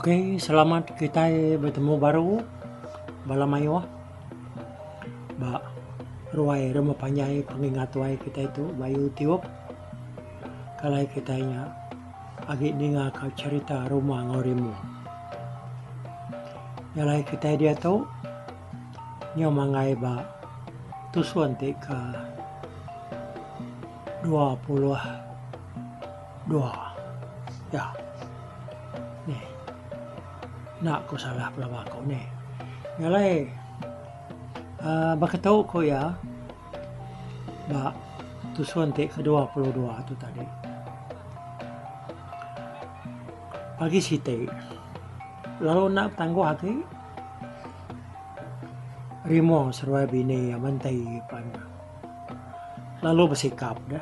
Oke, selamat kita bertemu baru balamayo ba ruai rumah panjai pengingat tuai kita itu bayu tiup kalai kita nya agi ninga ka cerita rumah ngorimu nyalai kita dia tahu nyo mangai ba tusuan te ka 22 ya nih nak ko salah pala ko nih nyalai bakatau ko ya ba tusuan te ke 22 itu tadi pagi site lalu nak tangguh hati rimo serwa bini mantai pan lalu bersikap dah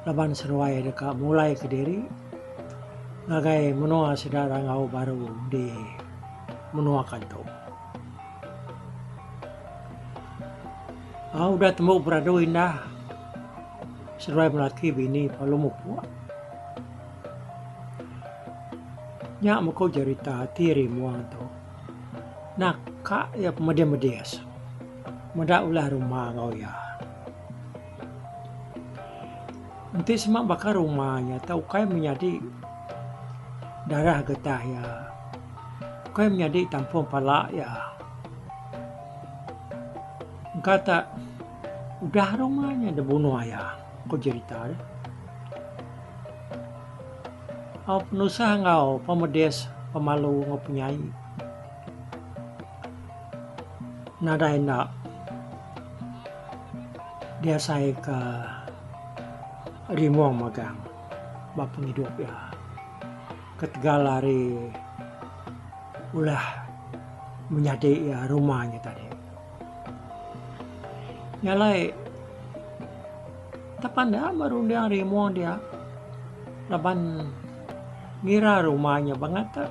laban serwai dekat mulai ke diri ngagai menua sedara ngau baru di menua kanto. Udah temu berado indah serwai melaki bini palumuk puak. Nyak mo ko jarita tiri muang to. Nak ka ya pemede-medes. Mada ulah rumah ngau ya. Nanti semak bakar rumahnya tahu kai menjadi darah getah ya. Kai menjadi tampung pala ya. Kata udah rumahnya ada bunuh ayah. Kau cerita deh. Penusah ngau pemedes pemalu ngau penyanyi. Nada enak. Dia saya ke Rimuang magang bapang hidup ya ketegalari ulah menjadi ya rumahnya tadi nyalai tapanda baru dia Rimuang dia laban ngira rumahnya banget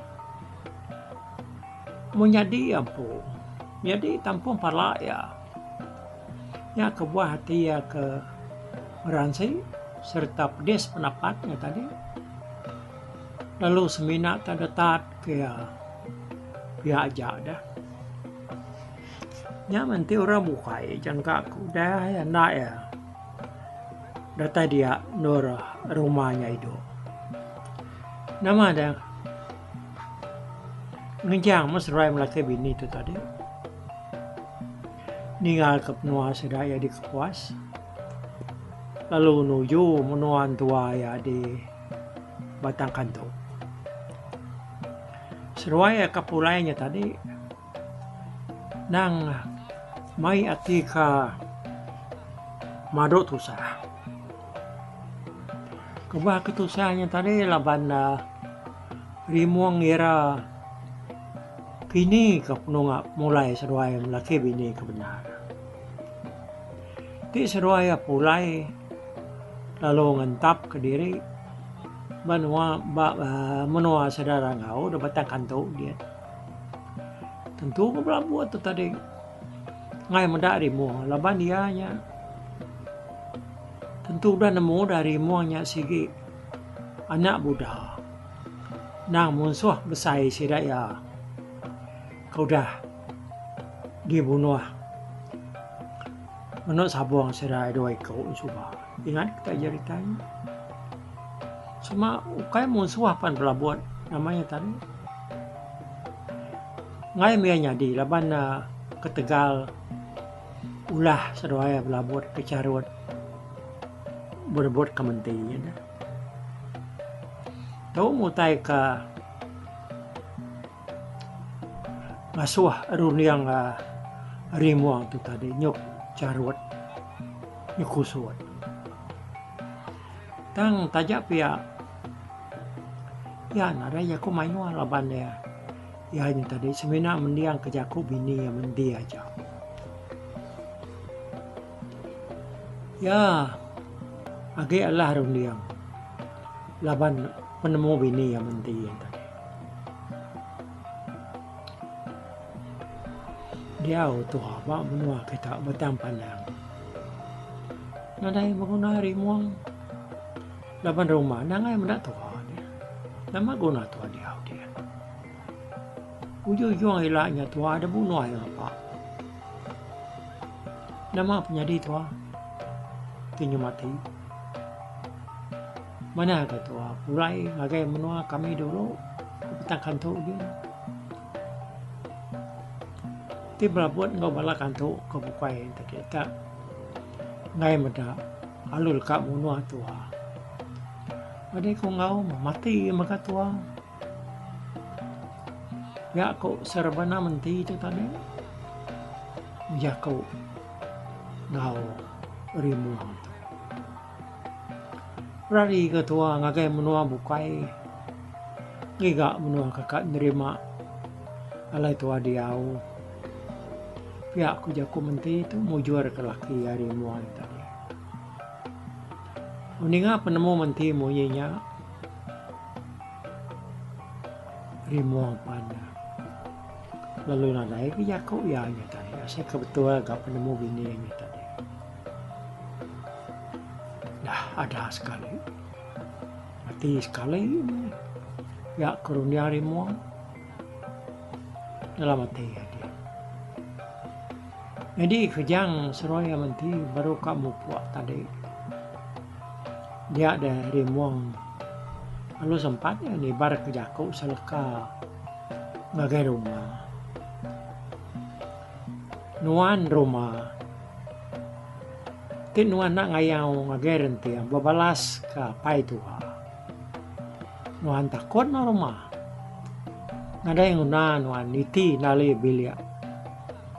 menjadi apa jadi tampung pala ya kebuah hati ya ke meransi serta pedes pendapatnya tadi lalu semina tanda tat ke pihak aja dah nanti orang bukai jangka aku dah ya nak ya data dia nur rumahnya itu nama ada ngejang mas rai melaki bini itu tadi ninggal ke penua sedaya di kepuas lalu nuju menuan tua ya di Batang Kanto. Serwaya kapulainya tadi nang mai atika madok tusah. Kebah ketusahnya tadi laban Rimuang ngira kini kepenunga mulai serwaya melaki bini kebenar. Ti serwaya pulai lalu ngentap ke diri menua saudara ngau udah Batang Kanto dia tentu kebelah buat tu tadi ngai mendak Rimuang laban dianya tentu udah nemu dari Rimuangnya sigi anak budak nang musuh besai sidak ya kau dah dibunuh menurut sabuang sidak doi kau subah ingat kita ceritanya cuma kayak musuh apaan pelabuhan namanya tadi ngai mianya di laban ke Tegal ulah sedaya pelabuhan ke Carut berebut kementerinya dah tahu mutai ke ngasuh runiang Rimuang tu tadi nyuk Carut nyuk Kusuat tang tajak pia ya nara ya ko mainwa laban ya yang tadi semena mendiang kejaku bini yang mendi aja ya age Allah rundiang laban penemu bini yang mendi yang tadi dia tu apa menua kita Batang Pandang nadai menguna Rimuang laban rumah nangai mendak tua nama guna tua dia dia. Ujung-ujung ilahnya tua ada bunuh yang apa. Nama penyadi tua tinju mati. Mana ke tua pulai ngagai menua kami dulu petang kantuk dia. Tiba buat ngau bala kantuk ke bukai tadi tak ngai meda alul kak menua tua. Ada ko ngau mati maka tua. Ya ko serbana menti itu tadi. Ya ko ngau rimuang. Rari ke tua ngagai menua bukai. Ngiga menua kakak nerima alai tua diau. Ya aku jaku menti itu mujuar ke laki hari muang tadi. Uninga penemu menti munyinya rimuang pada. Lalu nadai ke jaku ya nya tadi. Saya kebetulan gak penemu bininya tadi. Nah ada sekali. Mati sekali. Ya karunia rimuang. Dalam mati ya dia. Jadi kejang seroya menti baru kamu puak tadi. Dia ada rimuang. Lalu sempatnya nih bar kejaku seleka ngagai rumah. Nuan rumah. Tin nuan nak ngayau ngagai rentiang babalas ka pai tua. Nuan takut na rumah. Ngadai nguna nuan niti nali bilia.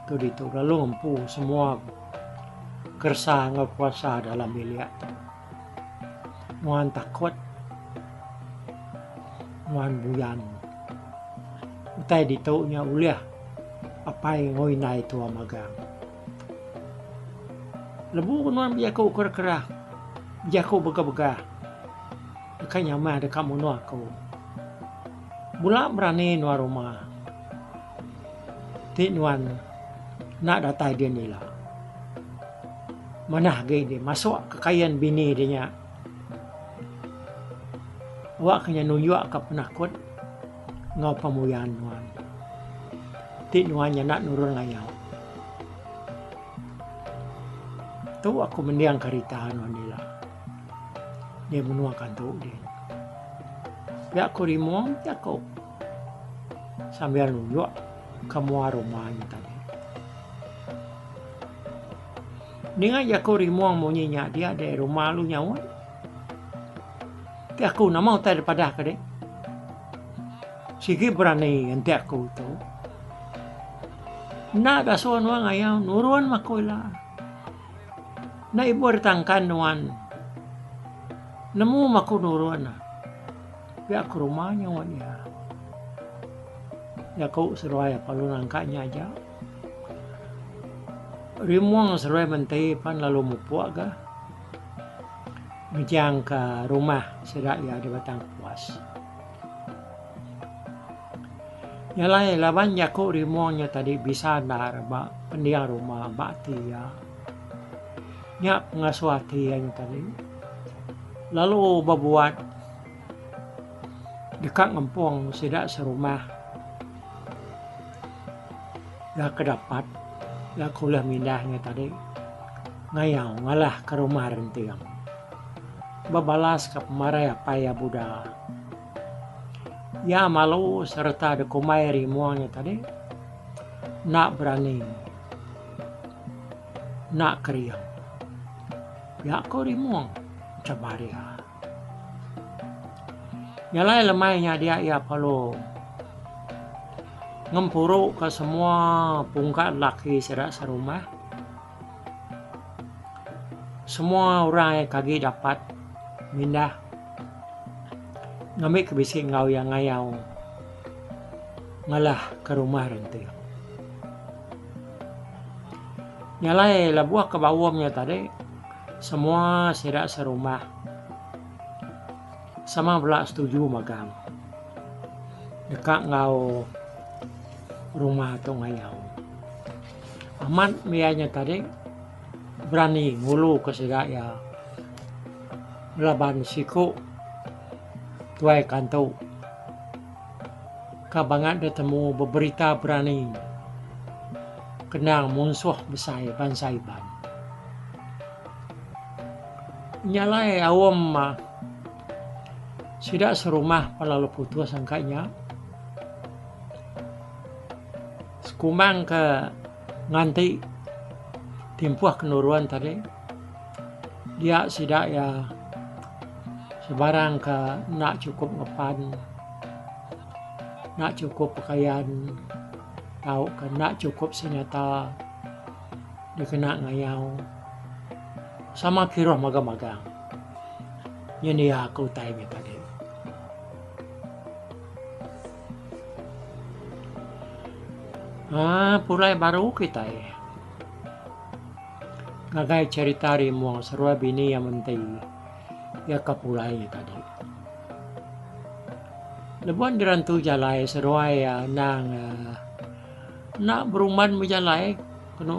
Itu itu lalu ngempu semua kersa ngekuasa dalam bilia. Nuan takut. Nuan buyan. Utai ditaunya uliah. Apa yang ngoi nai tua magang. Lebu nuan biaku kerah-kerah. Biaku begah-begah. Dekanya mah dekat munu aku. Bula berani nuan rumah. Ti nuan nak datai dia nila. Mana gay dia masuk kekayaan bini dia. Awak kanya nuyuk ke penakut ngau pamuyan nuan. Ti nuan nak nurun ngayau. Tu aku mendiang karita nuan nila. Dia menuakan tu dia. Ya aku rimuang ya aku sambil nuyuk kamu rumahnya tadi. Dengan aku rimuang monyinya dia ada rumah lu nyawa. Ti aku nama utai daripada kade. Sigi berani ente aku tu. Na dasuan wang ayau nuruan makoila. Na ibu retangkan nuan. Nemu maku nuruan na. Pi aku rumahnya wan ya. Ya kau seruai palu nangkanya aja. Rimuang seruai mentai pan lalu mupuak ga. Mijang ke rumah sedak ya di batang puas. Nyalai laban jaku rimuangnya tadi bisa dar ba pendiang rumah bakti ya. Nyak ngasuati yang tadi. Lalu berbuat dekat ngempong sedak serumah. Ya kedapat. Ya kulah mindahnya tadi. Ngayau ngalah ke rumah rentiang. Babalas ke pemarai apa ya Buddha. Ya malu serta dekumai rimuangnya tadi. Nak berani. Nak kriang. Ya aku rimuang. Cabari ya. Nyalai lemainya dia ya perlu ngempuruk ke semua pungkat laki sedak serumah. Semua orang yang kaki dapat mindah ngambil kebisik ngau yang ngayau ngalah ke rumah renti. Nyalai labuah ke bawahnya tadi semua sedak serumah sama belak setuju magang dekat ngau rumah atau ngayau. Amat mianya tadi berani ngulu ke sedak ya. Laban siku tuai kantu kabangat datemu berberita berani kenang musuh besar bangsa Iban. Nyalai awam sidak serumah palalu putus angkanya sekumang ke nganti timpuah kenuruan tadi dia sidak ya sebarang ke nak cukup ngepan, nak cukup pakaian, tahu kan nak cukup senjata dikena ngayau sama kiroh magang-magang yang dia aku tanya tadi. Pulai baru kita ngagai cerita rimuang serua bini yang mentei ya kapulai tadi. Lebuan dirantu jalai serua ya nang nak beruman menjalai kena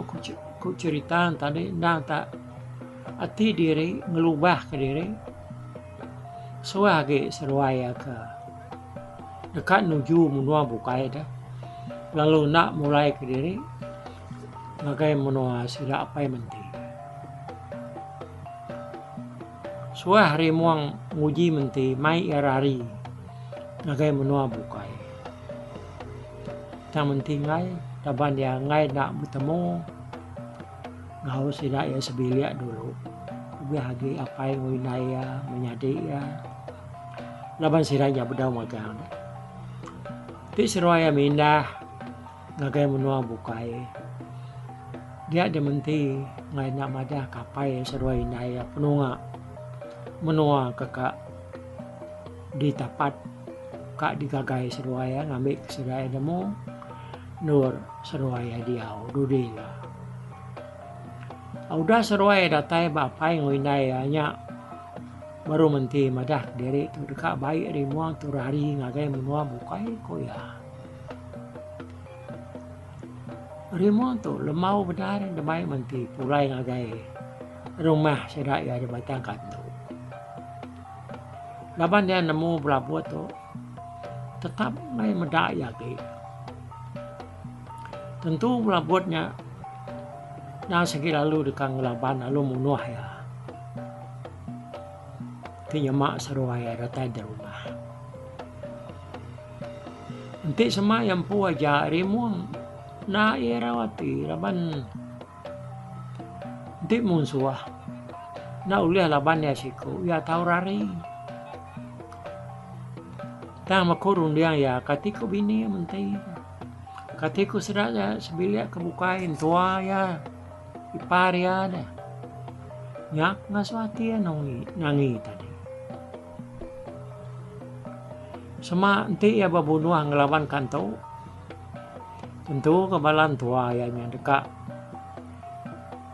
ku cerita tadi nang tak hati diri ngelubah ke diri suage serua ya ke dekat nuju menua bukai dah lalu nak mulai ke diri ngagai menua sida apa yang menti suah rimuang nguji menti mai erari ngagai menua bukai tak menti ngai taban dia ngai nak bertemu ngau sida ya sebiliak dulu lebih lagi apa yang winaya menyadi ya laban siranya bedau magang ti seraya mindah ngagai menua bukai dia dementi ngai nak madah kapai serua inaya penunga menua kakak di tapat kak digagai serua ngambil seraya demo nur serua diau dudila udah serua datai bapai ngoinaya nya baru menti madah diri tu dekat baik rimuang tu rari ngagai menua bukai koya rimuang tu lemau bedar demai menti pulai ngagai rumah sedak ya di batang kantu laban dia nemu berabot tu tetap mai medak ya ke tentu berabotnya nah segi lalu dekang laban lalu munuh ya tinyamak seruaya datai di rumah nanti semua yang pu aja rimuang na irawati laban nanti munsuah na uliah laban ya siku ya tahu rari tang makurun dia ya katiku bini mentai katiku sedak ya sebiliak kebukain tua ya ipar ya dah nyak ngaswati ya nangi tadi sama nanti ya babunuh ngelawan kantau tentu kebalan tua ya yang dekat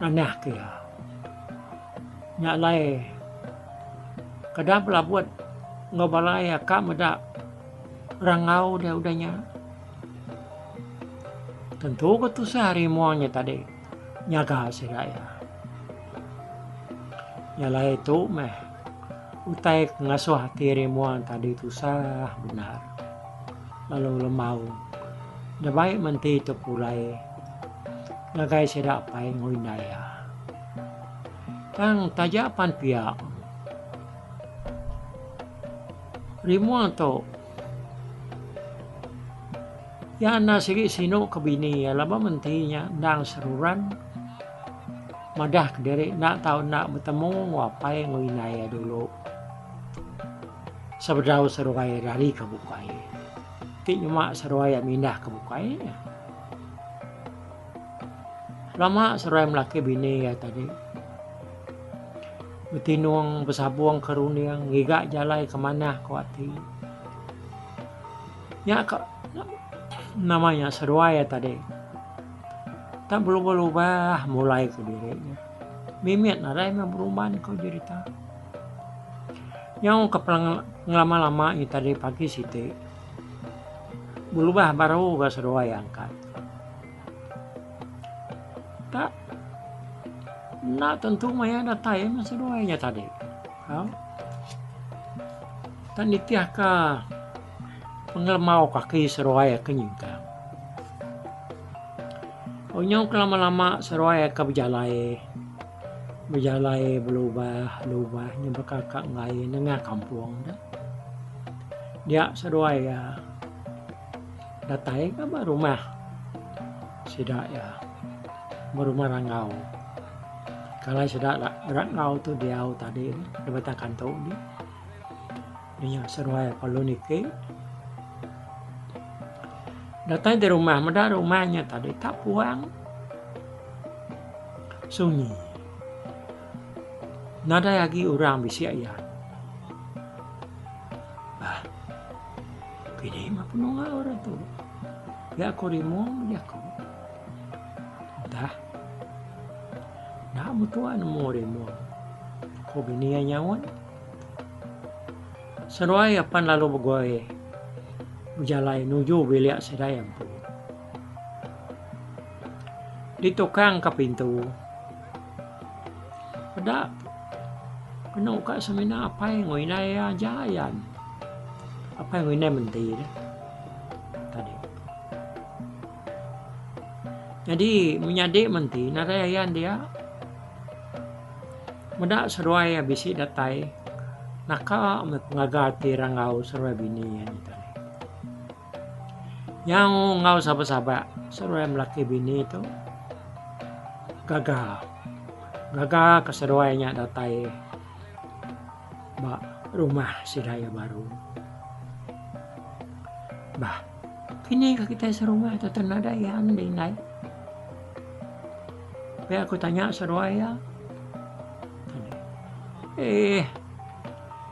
nanah ke ya nyak lai kedap lah buat ngobalai ya kak medak rangau dia udahnya tentu ketu sehari muanya tadi nyaga sedaya nyalai itu meh utai ngasuh hati rimuan tadi itu sah benar lalu lemau dah baik menti itu pulai ngagai sedak pai ngoinaya tang tajapan pihak rimuan tu ya na sige sino kabini ya laba mentinya nang seruran madah kediri nak tahu nak bertemu wapai ngoinaya dulu sebedau seruaya dari kebukai ti nyemak seruaya mindah kebukai lama seruaya melaki bini ya tadi betinuang besabuang keruniang ngigak jalai kemana kuati ya namanya seruaya tadi tak berubah-ubah mulai ke dirinya mimit ada yang berubah kau cerita yang kepelang lama-lama ini tadi pagi siti berubah baru ke seruaya angkat tak nak tentu maya datai masih seruaya tadi tak nitiah ka pengelamau kaki seruai kenyingkang. Onyong lama-lama seruai ke berjalai berubah nyebekakak ngai nengah kampung dah. Dia seruai ya datai ke rumah sidak ya berumah rangau. Kalau sidak rangau tu dia tadi dia kantor dia seruai kalau nike datang di rumah, meda rumahnya tadi tak puang sunyi. Nada lagi orang bisi ayat. Kini mah penuh orang tu. Ya aku rimong dia aku. Dah. Dah mutuan mo rimong. Ko bini nyawan. Seruai apan lalu begoy. Berjalan nuju bilik sedayang po. Ditukang ke pintu. Pada kena uka semina apa yang ngoinay jayan. Apa yang ngoinay menti tadi. Jadi menyadik menti narayan dia. Muda seruai bisi datai. Naka mengagati rangau seruai bini yang tadi. Yang ngau sahabat-sahabat seruai melaki bini itu gagah keseruainya datai rumah sidaya baru. Kini kita serumah itu tenada yang naik. Aku tanya seruai ya.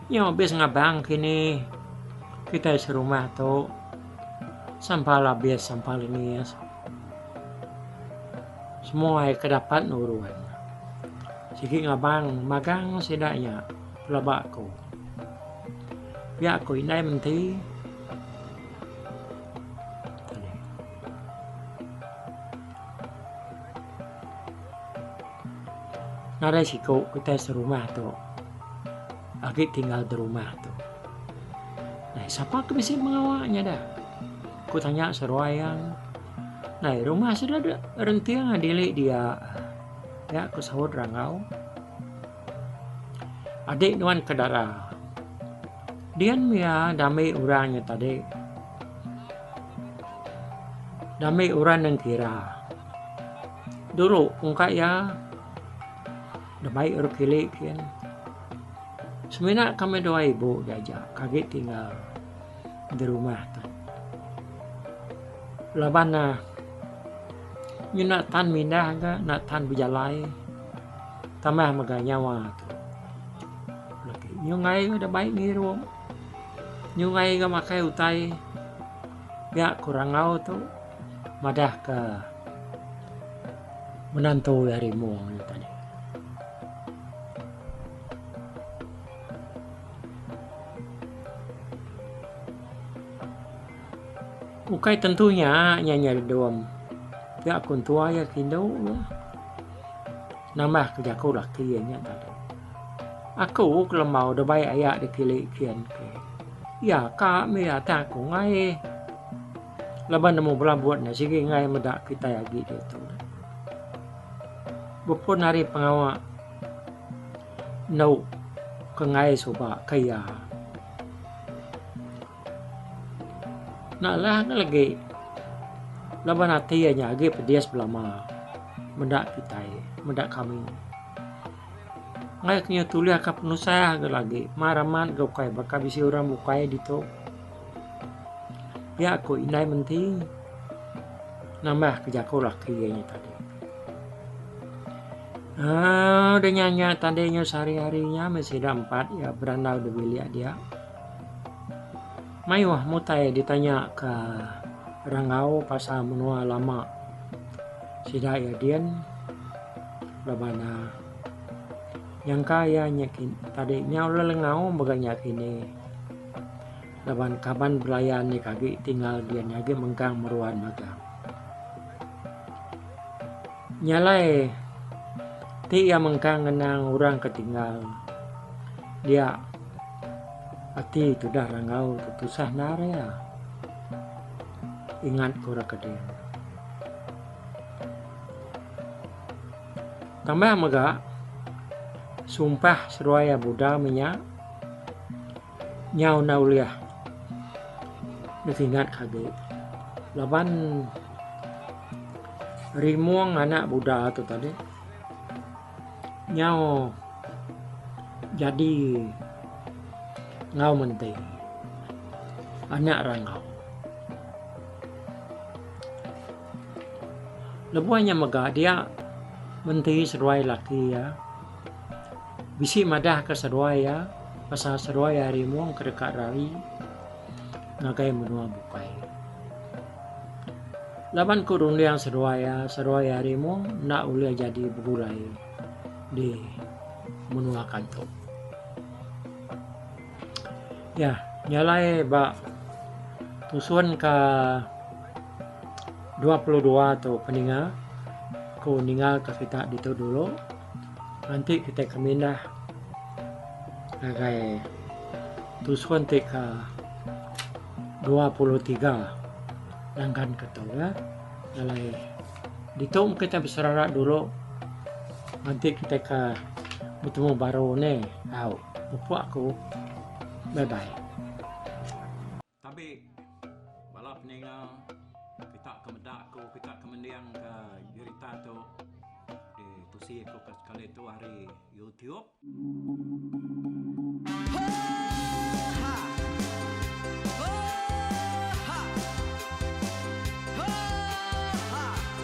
Yang habis ngabang kini kita serumah tu sampal habis sampal ini ya. Semua kedapat nuruan. Siki ngabang magang sidaknya pelabak ko. Ya aku inai menti. Nada siko kita serumah tu. Lagi tinggal di rumah tu. Nah, siapa ke bisa mengawaknya dah? Aku tanya seruayan. Nah, rumah sudah ada rentiang adilik dia. Ya, aku sahut rangau. Adik nuan kedara. Dian mia damai orangnya tadi. Damai orang yang kira. Dulu ungkak ya. Damai orang kilik kian. Seminat kami doa ibu jajak. Kaget tinggal di rumah tu. Labana nyu nak tan mindah ke nak tan berjalai tambah maga nyawa tu lagi nyu ngai ada baik ni rum nyu ngai ke makai utai ya kurang ngau tu madah ke menantu dari muang tadi. Ukai tentunya nyanyi doam. Ya kun tua ya kindo. Nama kerja aku laki nya tadi. Aku kalau mau dah baik ayak dikili kian ke. Ya kak me ata aku ngai. Laban nemu buat na sige ngai medak kita lagi dia tu. Bupun hari pengawak. No ke ngai soba kaya. Nak lah lagi laban hati nya lagi pedias belama mendak kita mendak kami ngai knya tulia ka penusah lagi maraman go kai baka bisi orang bukai dito ya aku inai menti nambah kerja ko laki nya tadi udah nyanya tandanya sehari-harinya masih ada 4 ya berandau di bilik dia. Mayuah mutai ditanya ke rangau pasal menua lama sida ya dian labana yang kaya nyakin tadi nyau lelengau baganya kini laban kaban belayan ni kaki tinggal dia nyagi mengkang meruan magang nyalai ti ya mengkang ngenang orang ketinggal dia ati itu dah rangau tusah nare ya ingat kura kedeng. Tambah maga sumpah seruaya Buddha minyak nyau nauliah ingat kage laban rimuang anak Buddha itu tadi nyau jadi ngau mentei anak rangau lebuanya maga dia mentei seruai laki ya bisi madah ke seruaya pasal seruaya rimuang kedekat rari ngagai menua bukai laban kurun yang seruaya rimuang nak ulia jadi bergulai di menua kantor ya nyalai bak tusuan ke 22 atau peningal ku ninggal ke kita itu dulu nanti kita kemindah kayak tusuan ke 23 langgan ketua nyalai ditum kita berserarak dulu nanti kita ke bertemu baru nih buku aku bye bye. Tapi balap ningal kita kemedak ko kita kemendiang ke jurita tu di tusi ko kali itu hari YouTube.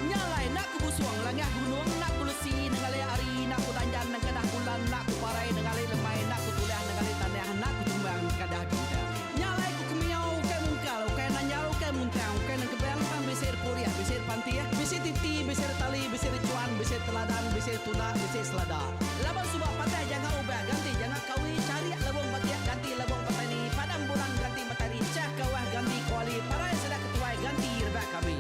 Nyalai nak ku busuang langah gunung nak ku lesi nengalai ari nak ku danjan nang kadah bulan nak ku parai nengalai lemai nak ku tuliah nengalai tanah nak ku tumbang kadah bidang nyalai ku kemiau ke mungkal ke nanyau ke muntang ke nang kebang pang besir puriah besir pantia besir titi besir tali besir cuan besir teladan besir tuna besir selada laban subak pantai jangan ubah ganti jangan kawi cari labong batia ganti labong petani padam bulan ganti matahari cah kawah ganti kuali parai sedak ketuai ganti rebak kami.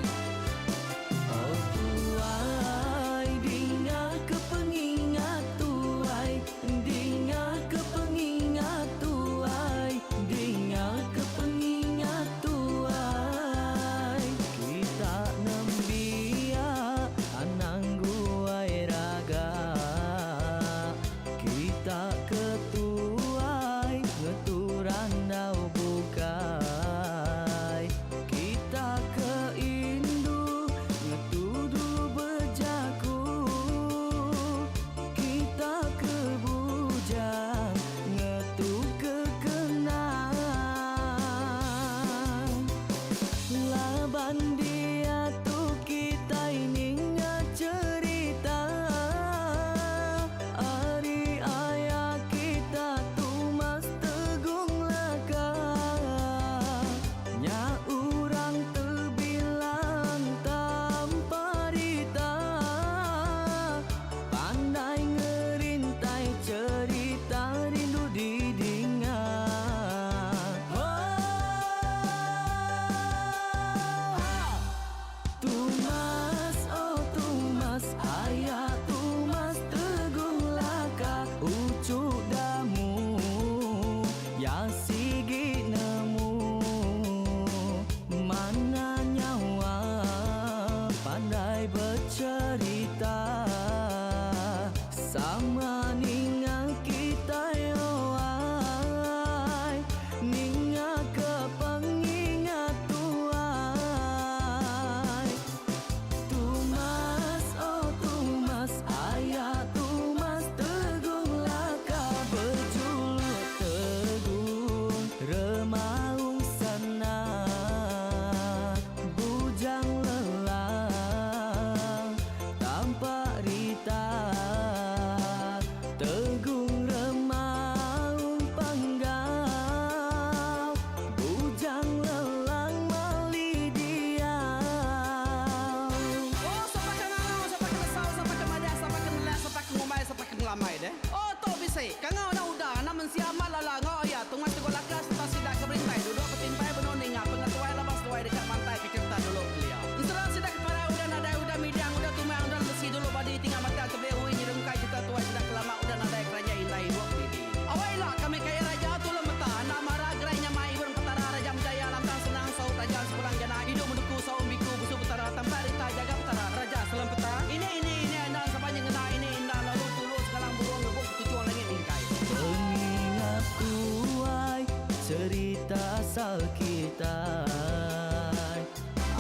sekitar.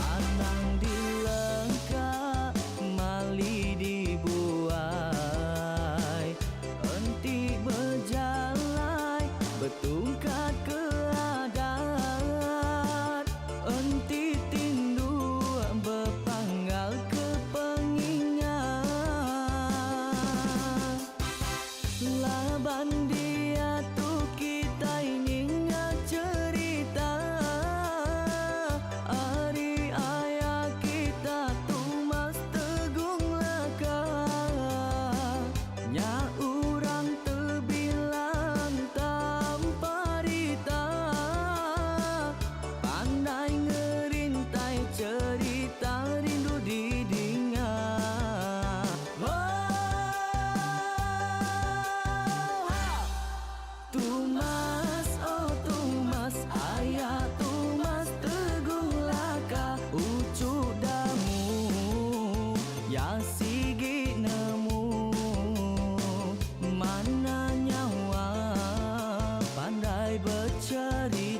Anang dilengkap mali dibuai, enti berjalan bertungkat ke adat, enti tindu berpanggal ke pengingat. Laban dia tu kita ingat cerita, hari ayah kita tu mas tegung laka, nya urang terbilang tanpa rita, pandai ngerintai cerita rindu didingat. Tumas, oh Tumas, ayah Tumas tegung laka, ucuk damu ya sigi nemu, mana nyawa pandai bercerita.